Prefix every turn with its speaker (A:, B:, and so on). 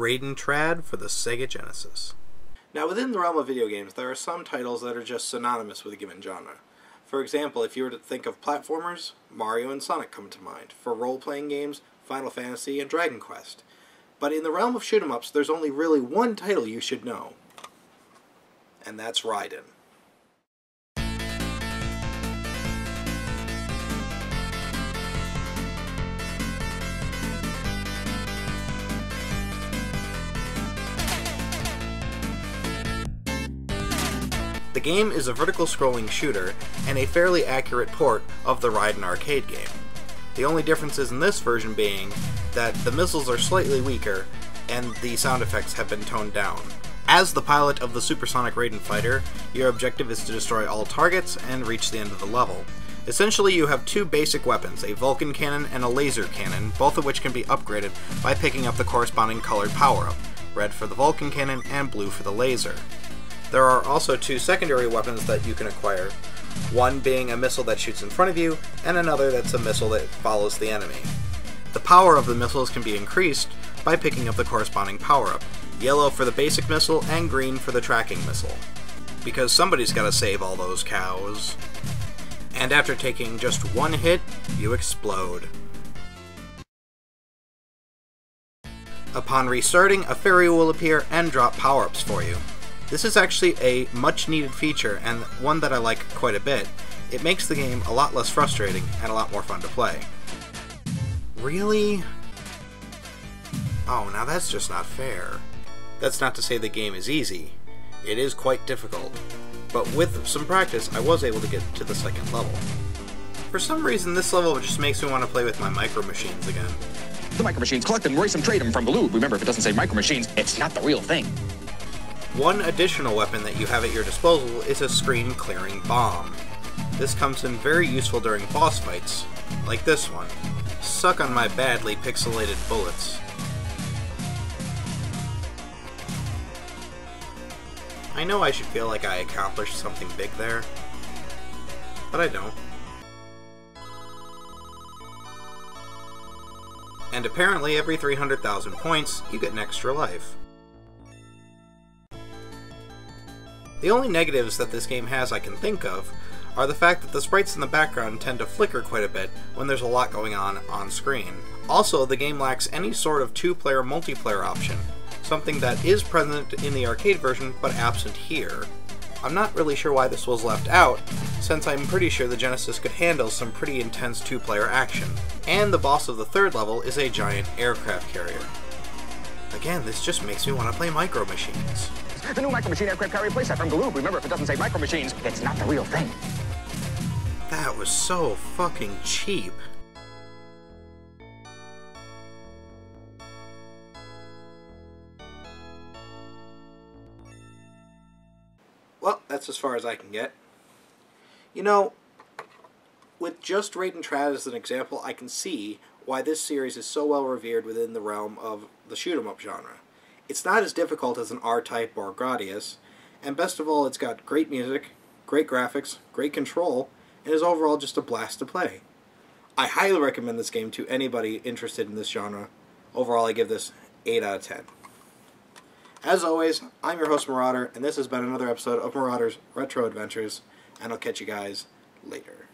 A: Raiden Trad for the Sega Genesis. Now, within the realm of video games, there are some titles that are just synonymous with a given genre. For example, if you were to think of platformers, Mario and Sonic come to mind. For role-playing games, Final Fantasy and Dragon Quest. But in the realm of shoot-'em-ups, there's only really one title you should know. And that's Raiden. The game is a vertical scrolling shooter and a fairly accurate port of the Raiden arcade game. The only differences in this version being that the missiles are slightly weaker and the sound effects have been toned down. As the pilot of the supersonic Raiden fighter, your objective is to destroy all targets and reach the end of the level. Essentially, you have two basic weapons, a Vulcan cannon and a laser cannon, both of which can be upgraded by picking up the corresponding colored power-up, red for the Vulcan cannon and blue for the laser. There are also two secondary weapons that you can acquire, one being a missile that shoots in front of you, and another that's a missile that follows the enemy. The power of the missiles can be increased by picking up the corresponding power-up, yellow for the basic missile and green for the tracking missile. Because somebody's gotta save all those cows. And after taking just one hit, you explode. Upon restarting, a fairy will appear and drop power-ups for you. This is actually a much needed feature and one that I like quite a bit. It makes the game a lot less frustrating and a lot more fun to play. Really? Oh, now that's just not fair. That's not to say the game is easy. It is quite difficult. But with some practice, I was able to get to the second level. For some reason, this level just makes me want to play with my micro machines again.
B: The micro machines, collect them, race them, trade them from Baloo. Remember, if it doesn't say micro machines, it's not the real thing.
A: One additional weapon that you have at your disposal is a screen-clearing bomb. This comes in very useful during boss fights, like this one. Suck on my badly pixelated bullets. I know I should feel like I accomplished something big there, but I don't. And apparently every 300,000 points, you get an extra life. The only negatives that this game has I can think of are the fact that the sprites in the background tend to flicker quite a bit when there's a lot going on screen. Also, the game lacks any sort of two-player multiplayer option, something that is present in the arcade version but absent here. I'm not really sure why this was left out, since I'm pretty sure the Genesis could handle some pretty intense two-player action. And the boss of the third level is a giant aircraft carrier. Again, this just makes me want to play Micro Machines.
B: The new Micro Machine aircraft carrier playset from Galoob. Remember, if it doesn't say Micro Machines, it's not the real thing.
A: That was so fucking cheap. Well, that's as far as I can get. You know, with just Raiden Trad as an example, I can see why this series is so well revered within the realm of the shoot-'em-up genre. It's not as difficult as an R-Type or Gradius, and best of all, it's got great music, great graphics, great control, and is overall just a blast to play. I highly recommend this game to anybody interested in this genre. Overall, I give this 8 out of 10. As always, I'm your host Marauder, and this has been another episode of Marauder's Retro Adventures, and I'll catch you guys later.